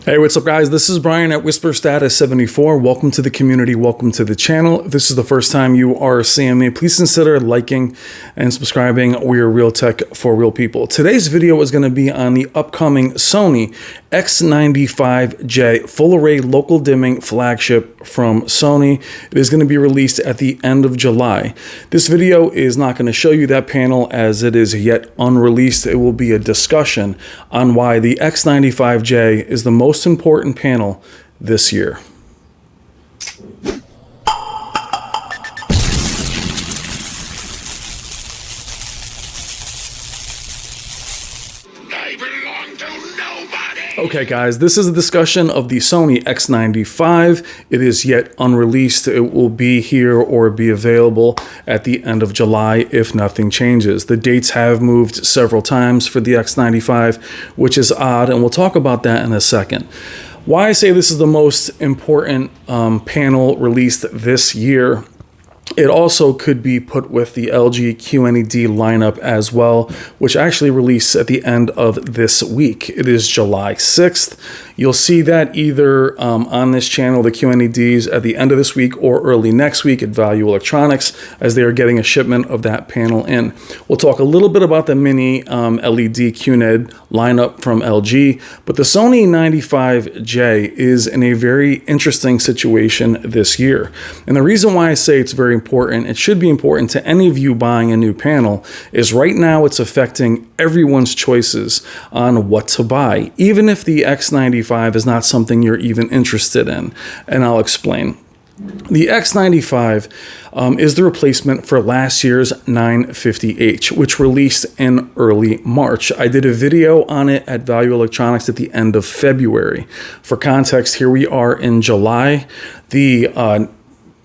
Hey, what's up guys? This is Brian at Whisper Status 74. Welcome to the community. Welcome to the channel. If this is the first time you are seeing me, please consider liking and subscribing. We're real tech for real people. Today's video is going to be on the upcoming Sony X95J full array local dimming flagship from Sony. It is going to be released at the end of July. This video is not going to show you that panel as it is yet unreleased. It will be a discussion on why the X95J is the most important panel this year. I belong to nobody. Okay guys, this is a discussion of the Sony X95. It is yet unreleased. It will be here or be available at the end of July if nothing changes. The dates have moved several times for the X95, which is odd, and we'll talk about that in a second. Why I say this is the most important panel released this year. It also could be put with the LG QNED lineup as well, which actually released at the end of this week. It is July 6th. You'll see that either on this channel, the QNEDs, at the end of this week or early next week at Value Electronics, as they are getting a shipment of that panel in. We'll talk a little bit about the mini LED QNED lineup from LG, but the Sony 95J is in a very interesting situation this year. And the reason why I say it's very important, it should be important to any of you buying a new panel, is right now it's affecting everyone's choices on what to buy, even if the X95 is not something you're even interested in. And I'll explain. The X95 is the replacement for last year's 950H, which released in early March. I did a video on it at Value Electronics at the end of February. For context, here we are in July. The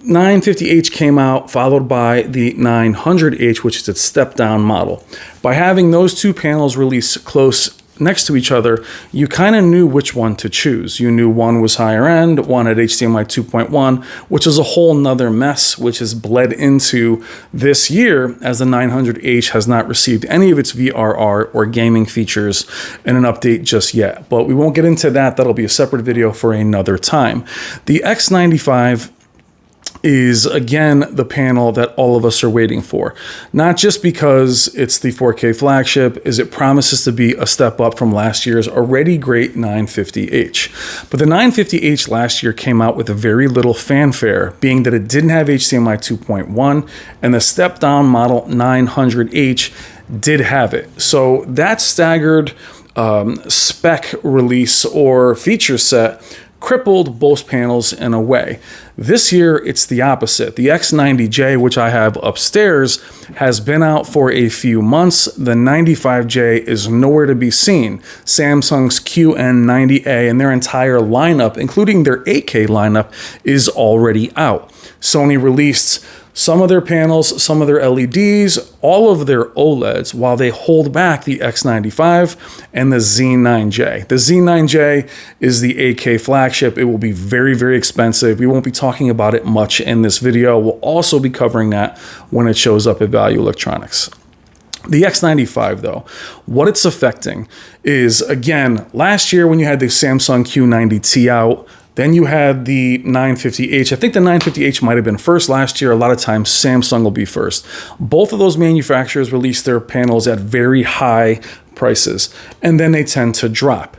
950H came out, followed by the 900H, which is its step-down model. By having those two panels released close next to each other, you kind of knew which one to choose. You knew one was higher end, one had HDMI 2.1, which is a whole nother mess, which has bled into this year as the 900H has not received any of its VRR or gaming features in an update just yet. But we won't get into that. That'll be a separate video for another time. The X95 is again the panel that all of us are waiting for. Not just because it's the 4K flagship, as it promises to be a step up from last year's already great 950H. But the 950H last year came out with a very little fanfare, being that it didn't have HDMI 2.1, and the step down model 900H did have it. So that staggered spec release or feature set crippled both panels in a way. This year, it's the opposite. The X90J, which I have upstairs, has been out for a few months. The 95J is nowhere to be seen. Samsung's QN90A and their entire lineup, including their 8K lineup, is already out. Sony released some of their panels, some of their LEDs, all of their OLEDs, while they hold back the X95 and the Z9J. The Z9J is the 8K flagship. It will be very, very expensive. We won't be talking about it much in this video. We'll also be covering that when it shows up at Value Electronics. The X95 though, what it's affecting is, again, last year when you had the Samsung Q90T out, then you had the 950H. I think the 950H might have been first last year. A lot of times Samsung will be first. Both of those manufacturers release their panels at very high prices, and then they tend to drop.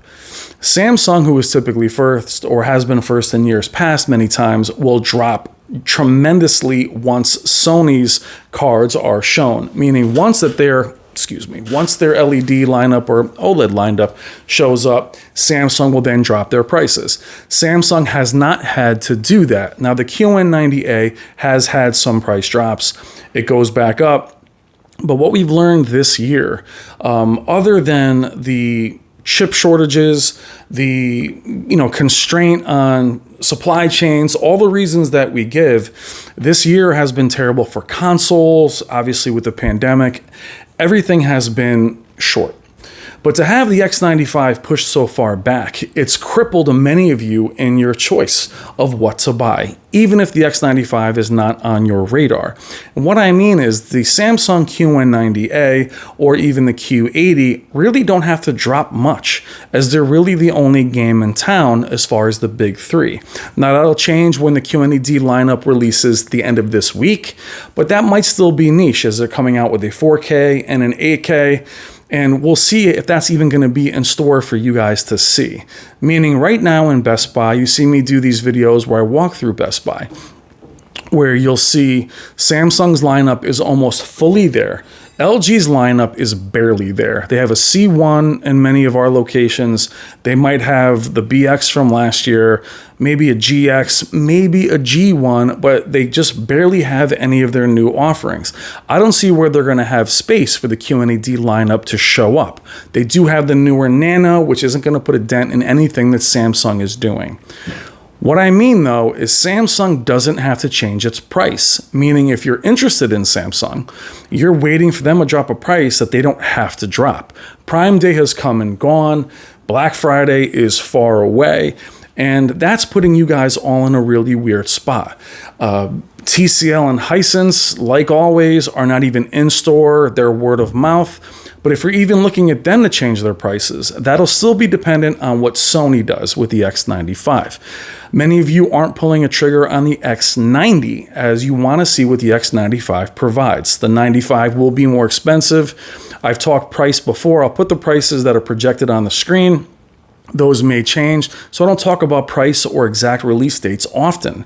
Samsung, who is typically first or has been first in years past many times, will drop tremendously once Sony's cards are shown, meaning once their LED lineup or OLED lineup shows up, Samsung will then drop their prices. Samsung has not had to do that. Now, the QN90A has had some price drops. It goes back up. But what we've learned this year, other than the chip shortages, the constraint on supply chains, all the reasons that we give, this year has been terrible for consoles, obviously with the pandemic. Everything has been short. But to have the X95 pushed so far back, it's crippled many of you in your choice of what to buy, even if the X95 is not on your radar. And what I mean is the Samsung QN90A or even the Q80 really don't have to drop much, as they're really the only game in town as far as the big three. Now that'll change when the QNED lineup releases at the end of this week, but that might still be niche as they're coming out with a 4K and an 8K. And we'll see if that's even going to be in store for you guys to see. Meaning right now in Best Buy, you see me do these videos where I walk through Best Buy, where you'll see Samsung's lineup is almost fully there. LG's lineup is barely there. They have a C1 in many of our locations. They might have the BX from last year, maybe a GX, maybe a G1, but they just barely have any of their new offerings. I don't see where they're going to have space for the QNED lineup to show up. They do have the newer Nano, which isn't going to put a dent in anything that Samsung is doing. What I mean, though, is Samsung doesn't have to change its price, meaning if you're interested in Samsung, you're waiting for them to drop a price that they don't have to drop. Prime Day has come and gone. Black Friday is far away, and that's putting you guys all in a really weird spot. TCL and Hisense, like always, are not even in store. They're word of mouth. But if you're even looking at them to change their prices, that'll still be dependent on what Sony does with the X95. Many of you aren't pulling a trigger on the X90 as you want to see what the X95 provides. The 95 will be more expensive. I've talked price before. I'll put the prices that are projected on the screen. Those may change, so I don't talk about price or exact release dates often.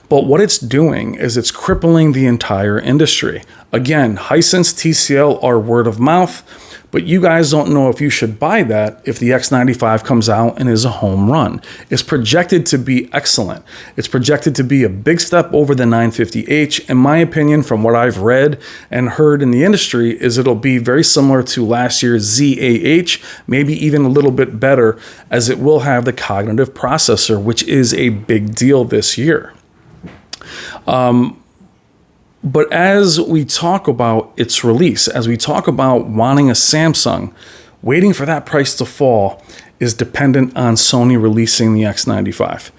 But what it's doing is it's crippling the entire industry. Again, Hisense, TCL are word of mouth, but you guys don't know if you should buy that if the X95 comes out and is a home run. It's projected to be excellent. It's projected to be a big step over the 950H. In my opinion, from what I've read and heard in the industry, is it'll be very similar to last year's ZAH, maybe even a little bit better, as it will have the cognitive processor, which is a big deal this year. But as we talk about its release, as we talk about wanting a Samsung, waiting for that price to fall is dependent on Sony releasing the X95.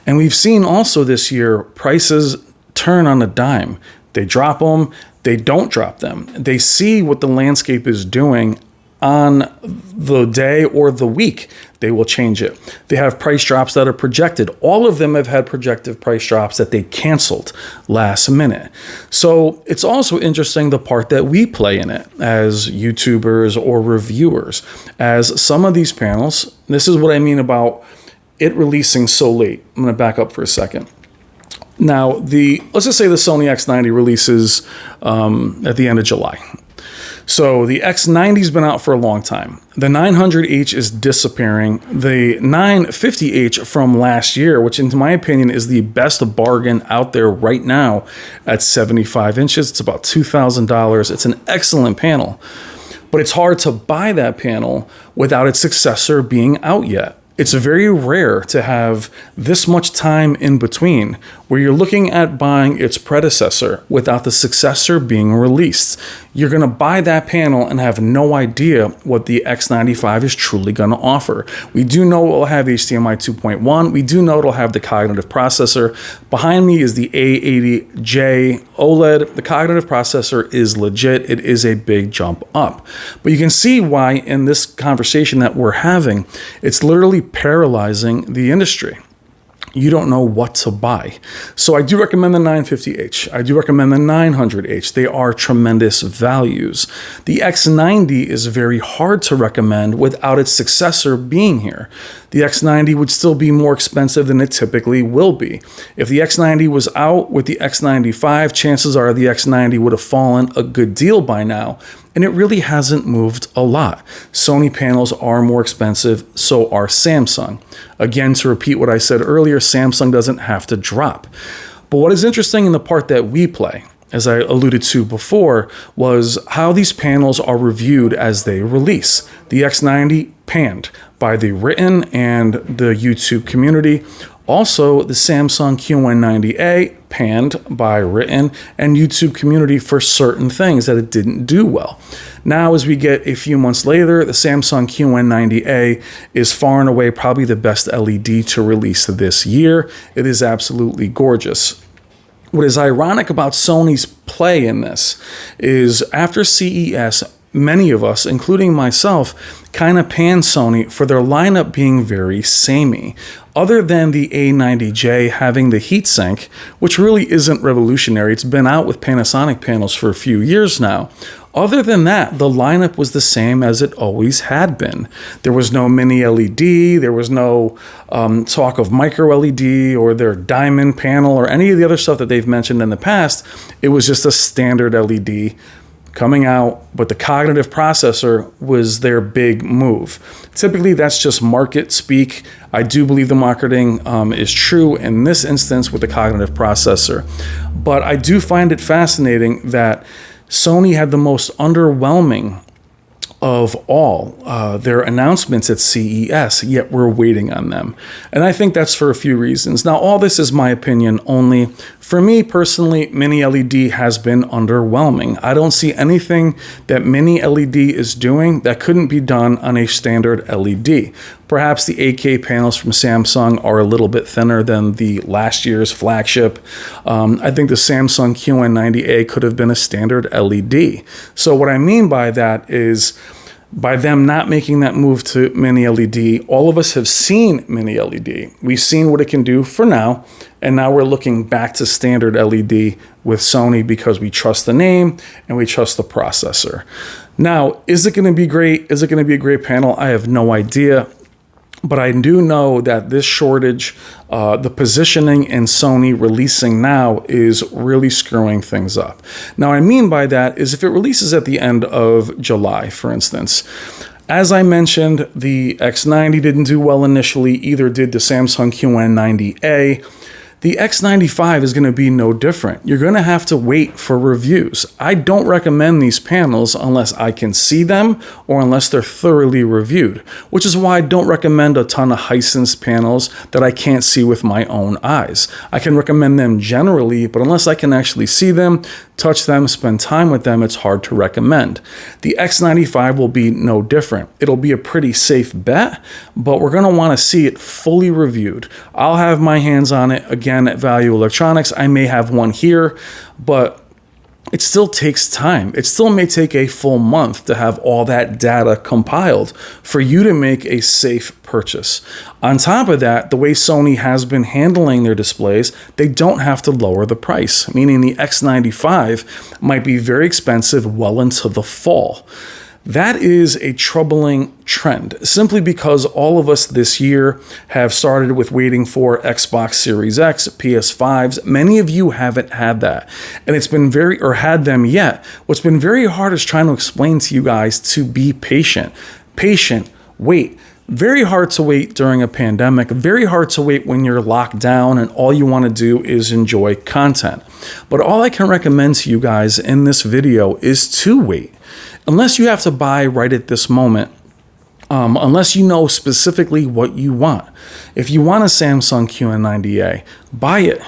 And we've seen also this year prices turn on a dime. They drop them, they don't drop them. They see what the landscape is doing on the day or the week. They will change it. They have price drops that are projected. All of them have had projected price drops that they canceled last minute. So it's also interesting the part that we play in it as YouTubers or reviewers, as some of these panels, this is what I mean about it releasing so late. I'm going to back up for a second. Now, let's just say the Sony X90 releases at the end of July. So the X90's been out for a long time. The 900H is disappearing. The 950H from last year, which in my opinion is the best bargain out there right now at 75 inches. It's about $2,000. It's an excellent panel, but it's hard to buy that panel without its successor being out yet. It's very rare to have this much time in between where you're looking at buying its predecessor without the successor being released. You're going to buy that panel and have no idea what the X95 is truly going to offer. We do know it will have HDMI 2.1. We do know it'll have the cognitive processor. Behind me is the A80J OLED. The cognitive processor is legit. It is a big jump up. But you can see why in this conversation that we're having, it's literally paralyzing the industry. You don't know what to buy. So I do recommend the 950H. I do recommend the 900H. They are tremendous values. The X90 is very hard to recommend without its successor being here. The X90 would still be more expensive than it typically will be. If the X90 was out with the X95, chances are the X90 would have fallen a good deal by now. And it really hasn't moved a lot. Sony panels are more expensive, so are Samsung. Again, to repeat what I said earlier, Samsung doesn't have to drop. But what is interesting in the part that we play, as I alluded to before, was how these panels are reviewed as they release. The X90 panned by the written and the YouTube community. Also, the Samsung Q190A panned by written and YouTube community for certain things that it didn't do well. Now, as we get a few months later, the Samsung QN90A is far and away probably the best LED to release this year. It is absolutely gorgeous. What is ironic about Sony's play in this is after CES, many of us, including myself, kind of panned Sony for their lineup being very samey. Other than the A90J having the heatsink, which really isn't revolutionary, it's been out with Panasonic panels for a few years now. Other than that, the lineup was the same as it always had been. There was no mini LED, there was no talk of micro LED or their diamond panel or any of the other stuff that they've mentioned in the past. It was just a standard LED coming out, but the cognitive processor was their big move. Typically, that's just market speak. I do believe the marketing is true in this instance with the cognitive processor, but I do find it fascinating that Sony had the most underwhelming of all their announcements at CES, yet we're waiting on them. And I think that's for a few reasons. Now, all this is my opinion only. For me personally, Mini LED has been underwhelming. I don't see anything that Mini LED is doing that couldn't be done on a standard LED. Perhaps the 8K panels from Samsung are a little bit thinner than the last year's flagship. I think the Samsung QN90A could have been a standard LED. So what I mean by that is, by them not making that move to Mini LED, all of us have seen Mini LED. We've seen what it can do for now, and now we're looking back to standard LED with Sony because we trust the name and we trust the processor. Now, is it going to be great? Is it going to be a great panel? I have no idea. But I do know that this shortage, the positioning in Sony releasing now is really screwing things up. Now, what I mean by that is if it releases at the end of July, for instance, as I mentioned, the X90 didn't do well initially, either did the Samsung QN90A. The X95 is going to be no different. You're going to have to wait for reviews. I don't recommend these panels unless I can see them or unless they're thoroughly reviewed, which is why I don't recommend a ton of Hisense panels that I can't see with my own eyes. I can recommend them generally, but unless I can actually see them, touch them, spend time with them, it's hard to recommend. The X95 will be no different. It'll be a pretty safe bet, but we're going to want to see it fully reviewed. I'll have my hands on it again at Value Electronics. I may have one here, but it still takes time. It still may take a full month to have all that data compiled for you to make a safe purchase. On top of that, the way Sony has been handling their displays, they don't have to lower the price, meaning the X95 might be very expensive well into the fall. That is a troubling trend, simply because all of us this year have started with waiting for Xbox Series X, PS5s. Many of you haven't had that, and it's been had them yet. What's been very hard is trying to explain to you guys to be patient. Wait. Very hard to wait during a pandemic, very hard to wait when you're locked down and all you want to do is enjoy content. But all I can recommend to you guys in this video is to wait. Unless you have to buy right at this moment, unless you know specifically what you want. If you want a Samsung QN90A, buy it.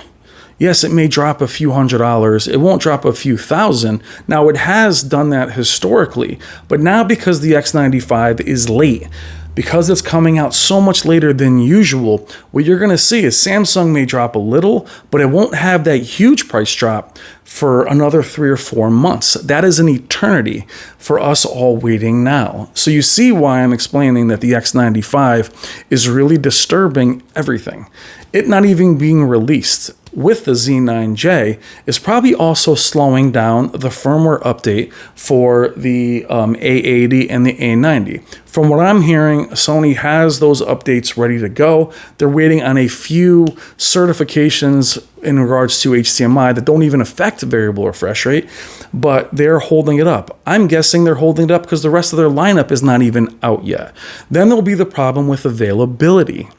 Yes, it may drop a few $100s. It won't drop a few thousand. Now, it has done that historically, but now because the X95 is late, because it's coming out so much later than usual, what you're going to see is Samsung may drop a little, but it won't have that huge price drop for another 3 or 4 months. That is an eternity for us all waiting now. So you see why I'm explaining that the X95 is really disturbing everything. It not even being released with the Z9J is probably also slowing down the firmware update for the A80 and the A90. From what I'm hearing, Sony has those updates ready to go. They're waiting on a few certifications in regards to HDMI that don't even affect variable refresh rate, but they're holding it up. I'm guessing they're holding it up because the rest of their lineup is not even out yet. Then there'll be the problem with availability.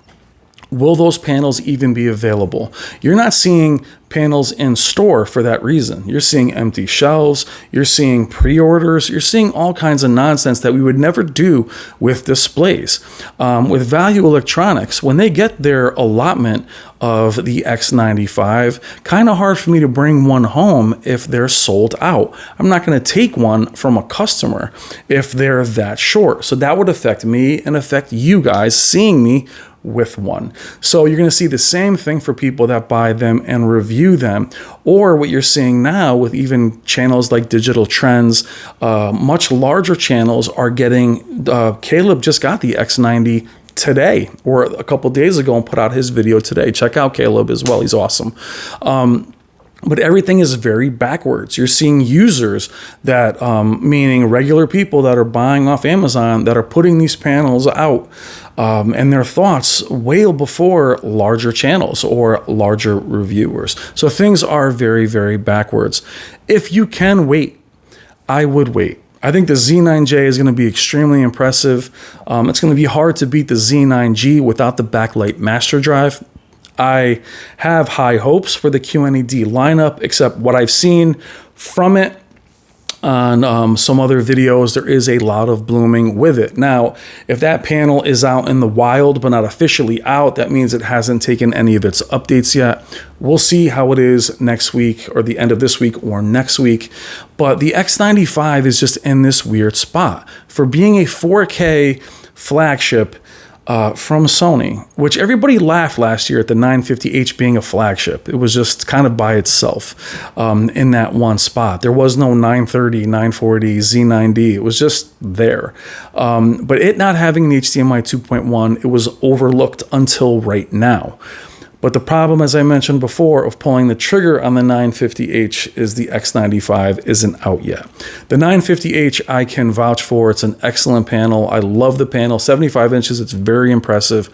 Will those panels even be available? You're not seeing panels in store for that reason. You're seeing empty shelves, you're seeing pre-orders, you're seeing all kinds of nonsense that we would never do with displays. With Value Electronics, when they get their allotment of the X95, kind of hard for me to bring one home if they're sold out. I'm not going to take one from a customer if they're that short. So that would affect me and affect you guys seeing me with one. So you're going to see the same thing for people that buy them and review them, or what you're seeing now with even channels like Digital Trends. Much larger channels are getting, Caleb just got the X90 today or a couple days ago and put out his video today. Check out Caleb as well. He's awesome. But everything is very backwards. You're seeing users that, meaning regular people that are buying off Amazon, that are putting these panels out and their thoughts way before larger channels or larger reviewers. So things are very, very backwards. If you can wait, I would wait. I think the Z9J is going to be extremely impressive. It's going to be hard to beat the Z9G without the backlight master drive. I have high hopes for the QNED lineup, except what I've seen from it on some other videos, there is a lot of blooming with it. Now, if that panel is out in the wild but not officially out, that means it hasn't taken any of its updates yet. We'll see how it is next week or the end of this week or next week. But the X95 is just in this weird spot. For being a 4K flagship, from Sony, which everybody laughed last year at the 950H being a flagship. It was just kind of by itself in that one spot. There was no 930, 940, Z9D. It was just there. But it not having the HDMI 2.1, it was overlooked until right now. But the problem, as I mentioned before, of pulling the trigger on the 950H is the X95 isn't out yet. The 950H I can vouch for. It's an excellent panel. I love the panel. 75 inches, it's very impressive.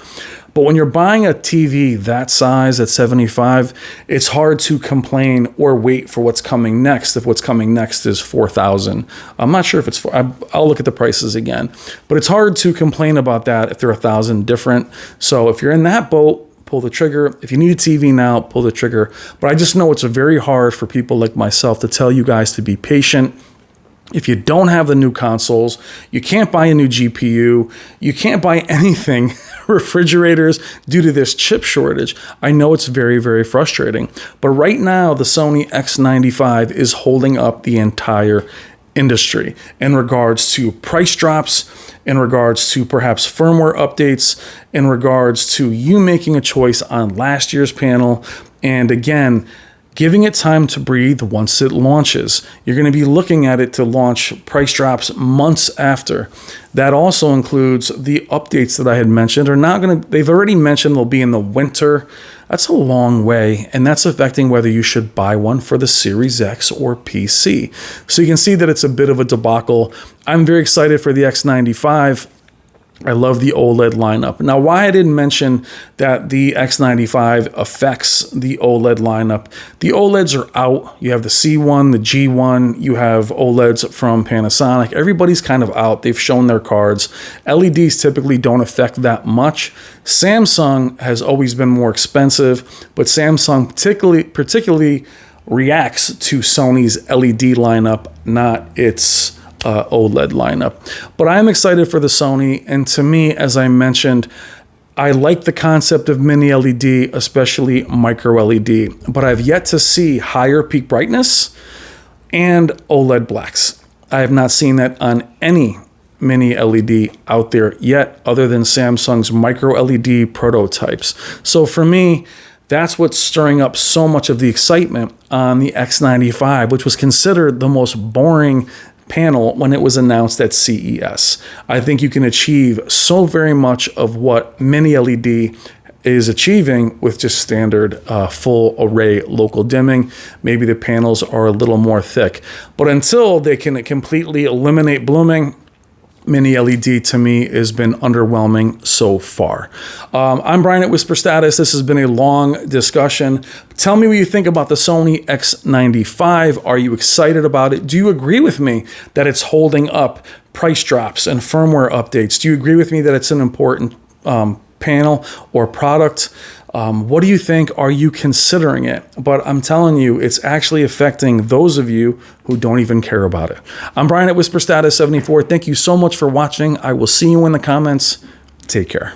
But when you're buying a TV that size at 75, it's hard to complain or wait for what's coming next if what's coming next is 4,000. I'm not sure if it's I'll look at the prices again. But it's hard to complain about that if they're 1,000 different. So if you're in that boat, pull the trigger. If you need a TV now, pull the trigger. But I just know it's very hard for people like myself to tell you guys to be patient. If you don't have the new consoles, you can't buy a new GPU, you can't buy anything, refrigerators, due to this chip shortage. I know it's very, very frustrating. But right now, the Sony X95 is holding up the entire industry in regards to price drops, in regards to perhaps firmware updates, in regards to you making a choice on last year's panel, and again, giving it time to breathe once it launches. You're going to be looking at it to launch price drops months after. That also includes the updates that I had mentioned they've already mentioned they'll be in the winter. That's a long way, and that's affecting whether you should buy one for the Series X or PC. So you can see that it's a bit of a debacle. I'm very excited for the X95. I love the OLED lineup. Now, why I didn't mention that the X95 affects the OLED lineup, the OLEDs are out. You have the C1, the G1, you have OLEDs from Panasonic. Everybody's kind of out. They've shown their cards. LEDs typically don't affect that much. Samsung has always been more expensive, but Samsung particularly reacts to Sony's LED lineup, not its OLED lineup. But I'm excited for the Sony, and to me, as I mentioned, I like the concept of mini LED, especially micro LED, but I've yet to see higher peak brightness and OLED blacks. I have not seen that on any mini LED out there yet, other than Samsung's micro LED prototypes. So for me, that's what's stirring up so much of the excitement on the X95, which was considered the most boring panel when it was announced at CES. I think you can achieve so very much of what mini LED is achieving with just standard full array local dimming. Maybe the panels are a little more thick, but until they can completely eliminate blooming, mini LED to me has been underwhelming so far. I'm Brian at Whisper Status. This has been a long discussion. Tell me what you think about the Sony X95. Are you excited about it? Do you agree with me that it's holding up price drops and firmware updates? Do you agree with me that it's an important panel or product? What do you think? Are you considering it? But I'm telling you, it's actually affecting those of you who don't even care about it. I'm Brian at Whisper Status 74. Thank you so much for watching. I will see you in the comments. Take care.